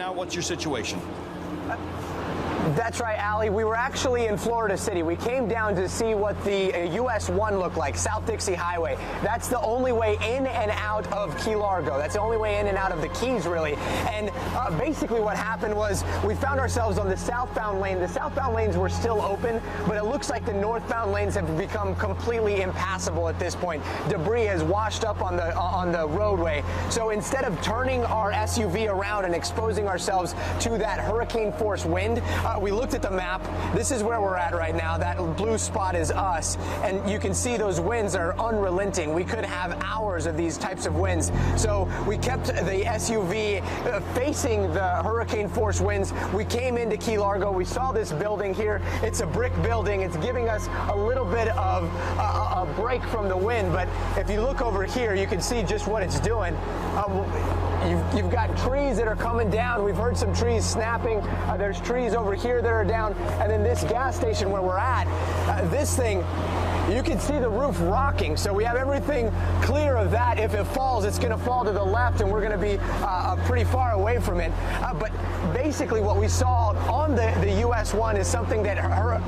now? What's your situation? That's right, Ali. We were actually in Florida City. We came down to see what the US 1 looked like, South Dixie Highway. That's the only way in and out of Key Largo. That's the only way in and out of the Keys, really. And basically what happened was we found ourselves on the southbound lane. The southbound lanes were still open, but it looks like the northbound lanes have become completely impassable at this point. Debris has washed up on the roadway. So instead of turning our SUV around and exposing ourselves to that hurricane force wind, we looked at the map. This is where we're at right now. That blue spot is us. And you can see those winds are unrelenting. We could have hours of these types of winds. So we kept the SUV facing the hurricane force winds. We came into Key Largo. We saw this building here. It's a brick building. It's giving us a little bit of a break from the wind. But if you look over here, you can see just what it's doing. You've got trees that are coming down. We've heard some trees snapping. There's trees over here that are down. And then this gas station where we're at, this thing, you can see the roof rocking. So we have everything clear of that. If it falls, it's going to fall to the left, and we're going to be pretty far away from it. But basically what we saw on the US 1 is something that her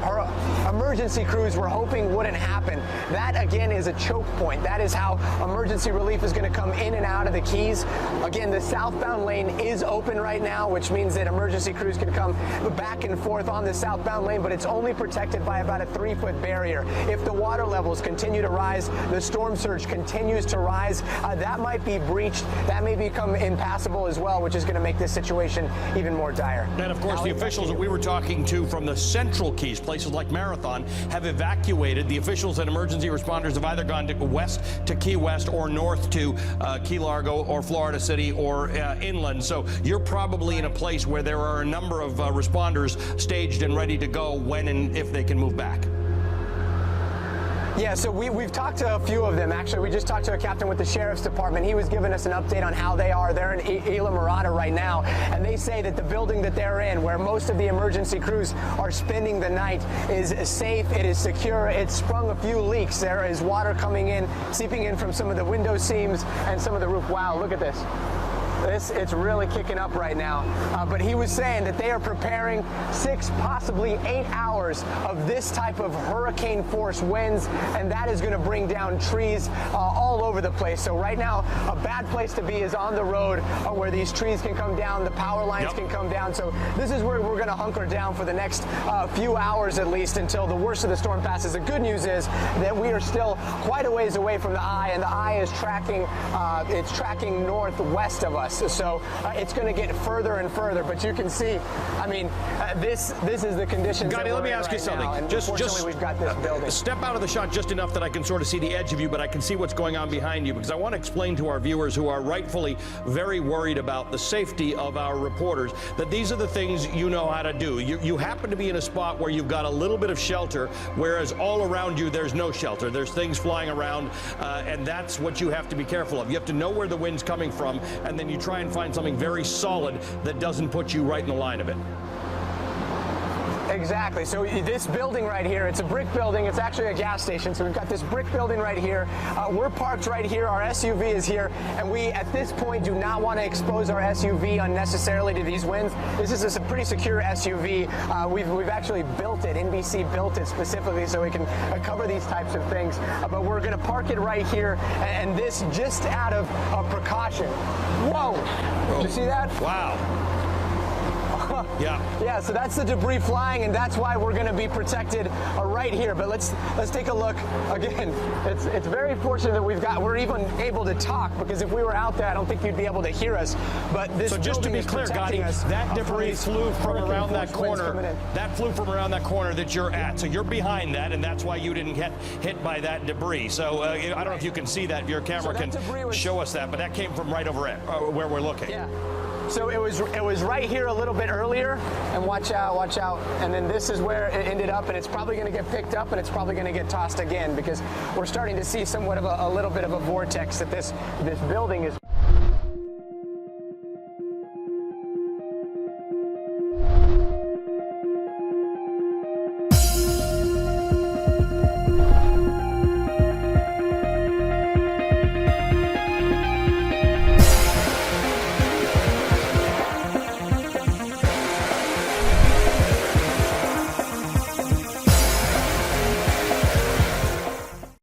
emergency crews were hoping wouldn't happen. That, again, is a choke point. That is how emergency relief is going to come in and out of the Keys. Again, the southbound lane is open right now, which means that emergency crews can come back and forth on the southbound lane, but it's only protected by about a 3-foot barrier. If the water levels continue to rise, the storm surge continues to rise, that might be breached. That may become impassable as well, which is going to make this situation even more dire. And of course, the officials that we were talking to from the Central Keys, places like Marathon, have evacuated. The officials and emergency responders have either gone to west to Key West or north to Key Largo or Florida City or inland. So you're probably in a place where there are a number of responders staged and ready to go when and if they can move back. Yeah, so we've talked to a few of them, actually. We just talked to a captain with the Sheriff's Department. He was giving us an update on how they are. They're in Isla Mirada right now, and they say that the building that they're in, where most of the emergency crews are spending the night, is safe, it is secure. It's sprung a few leaks. There is water coming in, seeping in from some of the window seams and some of the roof. Wow, look at this. It's really kicking up right now. But he was saying that they are preparing 6, possibly 8 hours of this type of hurricane force winds, and that is going to bring down trees all over the place. So right now, a bad place to be is on the road where these trees can come down, the power lines can come down. So this is where we're going to hunker down for the next few hours at least until the worst of the storm passes. The good news is that we are still quite a ways away from the eye, and the eye is tracking, it's tracking northwest of us. So it's going to get further and further, but you can see, I mean, this is the conditions. Gotti, let me ask you something. Just we've got this building. Step out of the shot just enough that I can sort of see the edge of you, but I can see what's going on behind you, because I want to explain to our viewers who are rightfully very worried about the safety of our reporters that these are the things you know how to do. You happen to be in a spot where you've got a little bit of shelter, whereas all around you there's no shelter. There's things flying around, and that's what you have to be careful of. You have to know where the wind's coming from, and then you try and find something very solid that doesn't put you right in the line of it. Exactly. So this building right here, it's a brick building. It's actually a gas station. So we've got this brick building right here. We're parked right here. Our SUV is here. And we, at this point, do not want to expose our SUV unnecessarily to these winds. This is a pretty secure SUV. We've actually built it. NBC built it specifically so we can cover these types of things. But we're going to park it right here. And this just out of precaution. Whoa. Did you see that? Wow. Yeah, so that's the debris flying, and that's why we're going to be protected right here. But let's take a look again. It's very fortunate that we're even able to talk, because if we were out there, I don't think you'd be able to hear us. But this so just to be clear, Gotti, that debris flew from around that corner. That flew from around that corner that you're at. So you're behind that, and that's why you didn't get hit by that debris. So I don't know if you can see that. If your camera can show us that, but that came from right over at where we're looking. Yeah. So it was right here a little bit earlier, and watch out. And then this is where it ended up, and it's probably going to get picked up, and it's probably going to get tossed again, because we're starting to see somewhat of a little bit of a vortex that this building is